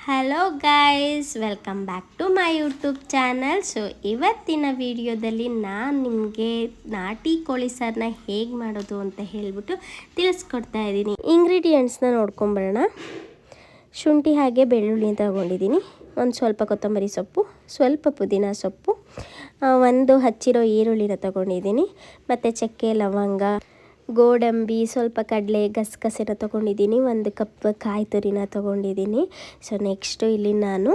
Hello guys, welcome back to my YouTube channel. So ಇವತ್ತಿನ ವಿಡಿಯೋದಲ್ಲಿ ನಾನು ನಿಮಗೆ ನಾಟಿ ಕೋಳಿ ಸಾರನ್ನ ಹೇಗೆ ಮಾಡೋದು ಅಂತ ಹೇಳಿಬಿಟ್ಟು ತಿಳಿಸ್ಕೊಡ್ತಾ ಇದ್ದೀನಿ. ಇಂಗ್ರೀಡಿಯೆಂಟ್ಸ್ನ ನೋಡ್ಕೊಂಬರೋಣ. ಶುಂಠಿ ಹಾಗೆ ಬೆಳ್ಳುಳ್ಳಿ ತಗೊಂಡಿದ್ದೀನಿ, ಒಂದು ಸ್ವಲ್ಪ ಕೊತ್ತಂಬರಿ ಸೊಪ್ಪು, ಸ್ವಲ್ಪ ಪುದೀನ ಸೊಪ್ಪು, ಒಂದು ಹಚ್ಚಿರೋ ಈರುಳ್ಳಿನ ತಗೊಂಡಿದ್ದೀನಿ, ಮತ್ತು ಚಕ್ಕೆ, ಲವಂಗ, ಗೋಡಂಬಿ, ಸ್ವಲ್ಪ ಕಡಲೆ, ಗಸಗಸೆನ ತೊಗೊಂಡಿದ್ದೀನಿ, ಒಂದು ಕಪ್ ಕಾಯಿ ತುರಿನ ತೊಗೊಂಡಿದ್ದೀನಿ. ಸೊ ನೆಕ್ಸ್ಟು ಇಲ್ಲಿ ನಾನು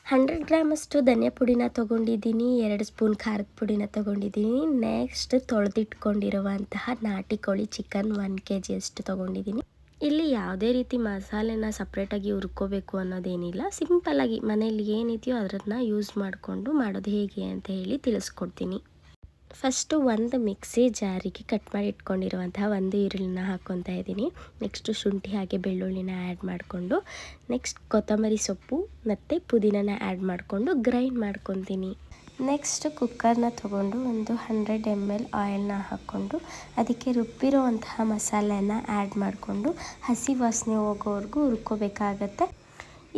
100 ಗ್ರಾಮಷ್ಟು ಧನಿಯಾ ಪುಡಿನ ತೊಗೊಂಡಿದ್ದೀನಿ, 2 ಸ್ಪೂನ್ ಖಾರದ ಪುಡಿನ ತೊಗೊಂಡಿದ್ದೀನಿ. ನೆಕ್ಸ್ಟ್ ತೊಳೆದಿಟ್ಕೊಂಡಿರುವಂತಹ ನಾಟಿ ಕೋಳಿ ಚಿಕನ್ 1 kg ಅಷ್ಟು ತೊಗೊಂಡಿದ್ದೀನಿ. ಇಲ್ಲಿ ಯಾವುದೇ ರೀತಿ ಮಸಾಲೆನ ಸಪ್ರೇಟಾಗಿ ಹುರ್ಕೋಬೇಕು ಅನ್ನೋದೇನಿಲ್ಲ, ಸಿಂಪಲ್ಲಾಗಿ ಮನೇಲಿ ಏನಿದೆಯೋ ಅದನ್ನು ಯೂಸ್ ಮಾಡಿಕೊಂಡು ಮಾಡೋದು ಹೇಗೆ ಅಂತ ಹೇಳಿ ತಿಳಿಸ್ಕೊಡ್ತೀನಿ. ಫಸ್ಟು ಒಂದು ಮಿಕ್ಸಿ ಜಾರಿಗೆ ಕಟ್ ಮಾಡಿ ಇಟ್ಕೊಂಡಿರುವಂತಹ ಒಂದು ಈರುಳ್ಳಿನ ಹಾಕ್ಕೊತಾ ಇದ್ದೀನಿ. ನೆಕ್ಸ್ಟು ಶುಂಠಿ ಹಾಗೆ ಬೆಳ್ಳುಳ್ಳಿನ ಆ್ಯಡ್ ಮಾಡಿಕೊಂಡು, ನೆಕ್ಸ್ಟ್ ಕೊತ್ತಂಬರಿ ಸೊಪ್ಪು ಮತ್ತು ಪುದೀನನ ಆ್ಯಡ್ ಮಾಡಿಕೊಂಡು ಗ್ರೈಂಡ್ ಮಾಡ್ಕೊತೀನಿ. ನೆಕ್ಸ್ಟ್ ಕುಕ್ಕರ್ನ ತೊಗೊಂಡು ಒಂದು 100 ml ಆಯಿಲ್ನ ಹಾಕ್ಕೊಂಡು ಅದಕ್ಕೆ ರುಬ್ಬಿರೋವಂತಹ ಮಸಾಲೆನ ಆ್ಯಡ್ ಮಾಡಿಕೊಂಡು ಹಸಿ ವಾಸನೆ ಹೋಗೋವರೆಗೂ ಹುರ್ಕೋಬೇಕಾಗತ್ತೆ.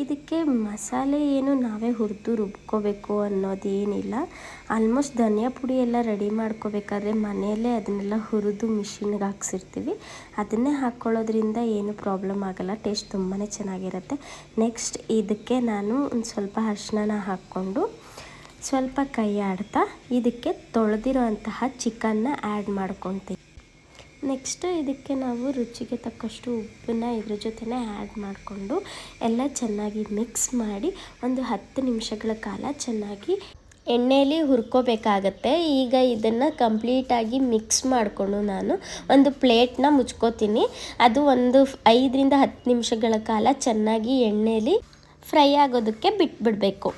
ಇದಕ್ಕೆ ಮಸಾಲೆ ಏನು ನಾವೇ ಹುರಿದು ರುಬ್ಕೋಬೇಕು ಅನ್ನೋದೇನಿಲ್ಲ. ಆಲ್ಮೋಸ್ಟ್ ಧನಿಯಾ ಪುಡಿ ಎಲ್ಲ ರೆಡಿ ಮಾಡ್ಕೋಬೇಕಾದ್ರೆ ಮನೆಯಲ್ಲೇ ಅದನ್ನೆಲ್ಲ ಹುರಿದು ಮಿಷಿನ್ಗೆ ಹಾಕ್ಸಿರ್ತೀವಿ. ಅದನ್ನೇ ಹಾಕ್ಕೊಳ್ಳೋದ್ರಿಂದ ಏನು ಪ್ರಾಬ್ಲಮ್ ಆಗೋಲ್ಲ, ಟೇಸ್ಟ್ ತುಂಬಾ ಚೆನ್ನಾಗಿರುತ್ತೆ. ನೆಕ್ಸ್ಟ್ ಇದಕ್ಕೆ ನಾನು ಒಂದು ಸ್ವಲ್ಪ ಅರಿಶಿನ ಹಾಕ್ಕೊಂಡು ಸ್ವಲ್ಪ ಕೈ ಆಡ್ತಾ ಇದಕ್ಕೆ ತೊಳೆದಿರೋ ಅಂತಹ ಚಿಕನ್ನ ಆ್ಯಡ್ ಮಾಡ್ಕೊತೀನಿ. ನೆಕ್ಸ್ಟು ಇದಕ್ಕೆ ನಾವು ರುಚಿಗೆ ತಕ್ಕಷ್ಟು ಉಪ್ಪನ್ನ ಇದ್ರ ಜೊತೆನೇ ಆ್ಯಡ್ ಮಾಡಿಕೊಂಡು ಎಲ್ಲ ಚೆನ್ನಾಗಿ ಮಿಕ್ಸ್ ಮಾಡಿ ಒಂದು 10 ನಿಮಿಷಗಳ ಕಾಲ ಚೆನ್ನಾಗಿ ಎಣ್ಣೆಯಲ್ಲಿ ಹುರ್ಕೋಬೇಕಾಗತ್ತೆ. ಈಗ ಇದನ್ನು ಕಂಪ್ಲೀಟಾಗಿ ಮಿಕ್ಸ್ ಮಾಡಿಕೊಂಡು ನಾನು ಒಂದು ಪ್ಲೇಟ್ನ ಮುಚ್ಕೋತೀನಿ. ಅದು ಒಂದು 5ರಿಂದ 10 ನಿಮಿಷಗಳ ಕಾಲ ಚೆನ್ನಾಗಿ ಎಣ್ಣೆಯಲ್ಲಿ ಫ್ರೈ ಆಗೋದಕ್ಕೆ ಬಿಟ್ಬಿಡಬೇಕು.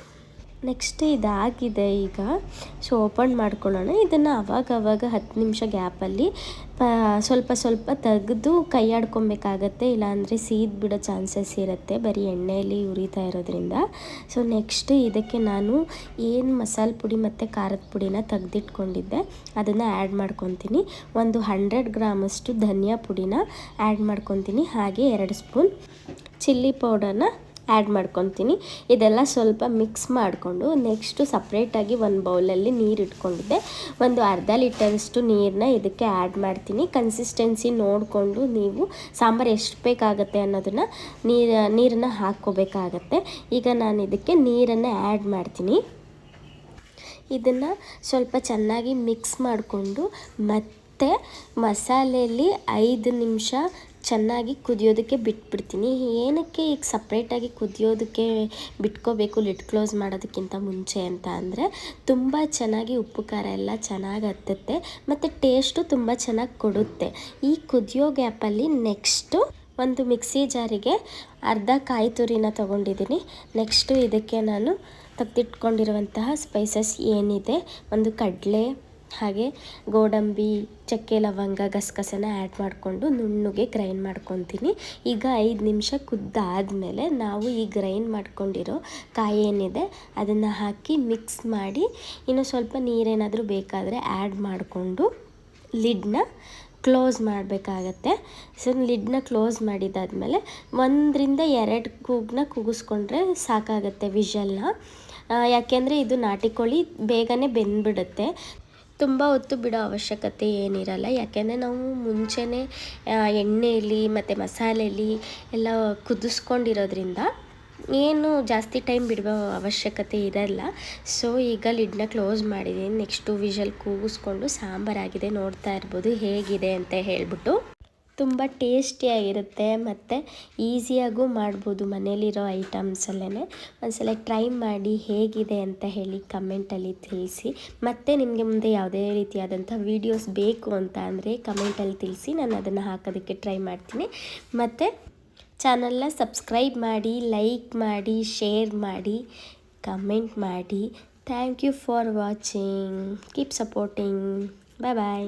ನೆಕ್ಸ್ಟ್ ಇದಾಗಿದೆ. ಈಗ ಸೊ ಓಪನ್ ಮಾಡ್ಕೊಳ್ಳೋಣ. ಇದನ್ನು ಅವಾಗ 10 ನಿಮಿಷ ಗ್ಯಾಪಲ್ಲಿ ಸ್ವಲ್ಪ ತೆಗೆದು ಕೈ ಆಡ್ಕೊಬೇಕಾಗತ್ತೆ, ಇಲ್ಲಾಂದರೆ ಸೀದ್ ಬಿಡೋ ಚಾನ್ಸಸ್ ಇರುತ್ತೆ ಬರೀ ಎಣ್ಣೆಯಲ್ಲಿ ಉರಿತಾ ಇರೋದ್ರಿಂದ. ಸೊ ನೆಕ್ಸ್ಟ್ ಇದಕ್ಕೆ ನಾನು ಏನು ಮಸಾಲೆ ಪುಡಿ ಮತ್ತು ಖಾರದ ಪುಡಿನ ತೆಗೆದಿಟ್ಕೊಂಡಿದ್ದೆ ಅದನ್ನು ಆ್ಯಡ್ ಮಾಡ್ಕೊತೀನಿ. ಒಂದು 100 ಗ್ರಾಮಷ್ಟು ಧನಿಯಾ ಪುಡಿನ ಆ್ಯಡ್ ಮಾಡ್ಕೊತೀನಿ, ಹಾಗೆ 2 ಸ್ಪೂನ್ ಚಿಲ್ಲಿ ಪೌಡರ್ನ ಆ್ಯಡ್ ಮಾಡ್ಕೊತೀನಿ. ಇದೆಲ್ಲ ಸ್ವಲ್ಪ ಮಿಕ್ಸ್ ಮಾಡಿಕೊಂಡು ನೆಕ್ಸ್ಟು ಸಪ್ರೇಟಾಗಿ ಒಂದು ಬೌಲಲ್ಲಿ ನೀರು ಇಟ್ಕೊಂಡಿದ್ದೆ, ಒಂದು ಅರ್ಧ ಲೀಟರಷ್ಟು ನೀರನ್ನ ಇದಕ್ಕೆ ಆ್ಯಡ್ ಮಾಡ್ತೀನಿ. ಕನ್ಸಿಸ್ಟೆನ್ಸಿ ನೋಡಿಕೊಂಡು ನೀವು ಸಾಂಬಾರು ಎಷ್ಟು ಬೇಕಾಗುತ್ತೆ ಅನ್ನೋದನ್ನು ನೀರನ್ನು ಹಾಕ್ಕೋಬೇಕಾಗತ್ತೆ. ಈಗ ನಾನು ಇದಕ್ಕೆ ನೀರನ್ನು ಆ್ಯಡ್ ಮಾಡ್ತೀನಿ. ಇದನ್ನು ಸ್ವಲ್ಪ ಚೆನ್ನಾಗಿ ಮಿಕ್ಸ್ ಮಾಡಿಕೊಂಡು ಮತ್ತೆ ಮಸಾಲೆಯಲ್ಲಿ 5 ನಿಮಿಷ ಚೆನ್ನಾಗಿ ಕುದಿಯೋದಕ್ಕೆ ಬಿಟ್ಬಿಡ್ತೀನಿ. ಏನಕ್ಕೆ ಈಗ ಸಪ್ರೇಟಾಗಿ ಕುದಿಯೋದಕ್ಕೆ ಬಿಟ್ಕೋಬೇಕು ಲಿಡ್ ಕ್ಲೋಸ್ ಮಾಡೋದಕ್ಕಿಂತ ಮುಂಚೆ ಅಂತ ಅಂದರೆ ತುಂಬ ಚೆನ್ನಾಗಿ ಉಪ್ಪು ಖಾರ ಎಲ್ಲ ಚೆನ್ನಾಗಿ ಹತ್ತುತ್ತೆ ಮತ್ತು ಟೇಸ್ಟು ತುಂಬ ಚೆನ್ನಾಗಿ ಕೊಡುತ್ತೆ. ಈ ಕುದಿಯೋ ಗ್ಯಾಪಲ್ಲಿ ನೆಕ್ಸ್ಟು ಒಂದು ಮಿಕ್ಸಿ ಜಾರಿಗೆ ಅರ್ಧ ಕಾಯಿ ತುರಿನ ತೊಗೊಂಡಿದ್ದೀನಿ. ನೆಕ್ಸ್ಟು ಇದಕ್ಕೆ ನಾನು ತೆಗೆದಿಟ್ಕೊಂಡಿರುವಂತಹ ಸ್ಪೈಸಸ್ ಏನಿದೆ, ಒಂದು ಕಡಲೆ ಹಾಗೆ ಗೋಡಂಬಿ, ಚಕ್ಕೆ, ಲವಂಗ, ಗಸಗಸೆನ ಆ್ಯಡ್ ಮಾಡಿಕೊಂಡು ನುಣ್ಣಗೆ ಗ್ರೈಂಡ್ ಮಾಡ್ಕೊತೀನಿ. ಈಗ 5 ನಿಮಿಷ ಕುದ್ದಾದಮೇಲೆ ನಾವು ಈ ಗ್ರೈಂಡ್ ಮಾಡ್ಕೊಂಡಿರೋ ಕಾಯಿ ಏನಿದೆ ಅದನ್ನು ಹಾಕಿ ಮಿಕ್ಸ್ ಮಾಡಿ ಇನ್ನು ಸ್ವಲ್ಪ ನೀರೇನಾದರೂ ಬೇಕಾದರೆ ಆ್ಯಡ್ ಮಾಡಿಕೊಂಡು ಲಿಡ್ನ ಕ್ಲೋಸ್ ಮಾಡಬೇಕಾಗತ್ತೆ. ಸೊ ಲಿಡ್ನ ಕ್ಲೋಸ್ ಮಾಡಿದ್ದಾದಮೇಲೆ 1ರಿಂದ 2 ಕೂಗನ್ನ ಕೂಗಿಸ್ಕೊಂಡ್ರೆ ಸಾಕಾಗುತ್ತೆ ವಿಷಲ್ನ. ಯಾಕೆಂದರೆ ಇದು ನಾಟಿ ಕೋಳಿ ಬೇಗನೆ ಬೆಂದ್ಬಿಡುತ್ತೆ, ತುಂಬ ಹೊತ್ತು ಬಿಡೋ ಅವಶ್ಯಕತೆ ಏನಿರಲ್ಲ. ಯಾಕೆಂದರೆ ನಾವು ಮುಂಚೆನೇ ಎಣ್ಣೆಯಲ್ಲಿ ಮತ್ತು ಮಸಾಲೆಯಲ್ಲಿ ಎಲ್ಲ ಕುದಿಸ್ಕೊಂಡಿರೋದ್ರಿಂದ ಏನು ಜಾಸ್ತಿ ಟೈಮ್ ಬಿಡೋ ಅವಶ್ಯಕತೆ ಇರಲ್ಲ. ಸೊ ಈಗ ಲಿಡ್ನ ಕ್ಲೋಸ್ ಮಾಡಿದ್ದೀನಿ. ನೆಕ್ಸ್ಟು ವಿಷಲ್ ಕೂಗಿಸ್ಕೊಂಡು ಸಾಂಬಾರಾಗಿದೆ, ನೋಡ್ತಾ ಇರ್ಬೋದು ಹೇಗಿದೆ ಅಂತ ಹೇಳ್ಬಿಟ್ಟು. ತುಂಬ ಟೇಸ್ಟಿಯಾಗಿರುತ್ತೆ ಮತ್ತು ಈಸಿಯಾಗೂ ಮಾಡ್ಬೋದು ಮನೇಲಿರೋ ಐಟಮ್ಸಲ್ಲೇ. ಒಂದ್ಸಲ ಟ್ರೈ ಮಾಡಿ ಹೇಗಿದೆ ಅಂತ ಹೇಳಿ ಕಮೆಂಟಲ್ಲಿ ತಿಳಿಸಿ. ಮತ್ತು ನಿಮಗೆ ಮುಂದೆ ಯಾವುದೇ ರೀತಿಯಾದಂಥ ವೀಡಿಯೋಸ್ ಬೇಕು ಅಂತ ಅಂದರೆ ಕಮೆಂಟಲ್ಲಿ ತಿಳಿಸಿ, ನಾನು ಅದನ್ನು ಹಾಕೋದಕ್ಕೆ ಟ್ರೈ ಮಾಡ್ತೀನಿ. ಮತ್ತು ಚಾನಲ್ನ ಸಬ್ಸ್ಕ್ರೈಬ್ ಮಾಡಿ, ಲೈಕ್ ಮಾಡಿ, ಶೇರ್ ಮಾಡಿ, ಕಮೆಂಟ್ ಮಾಡಿ. Thank you for watching. Keep supporting. Bye bye.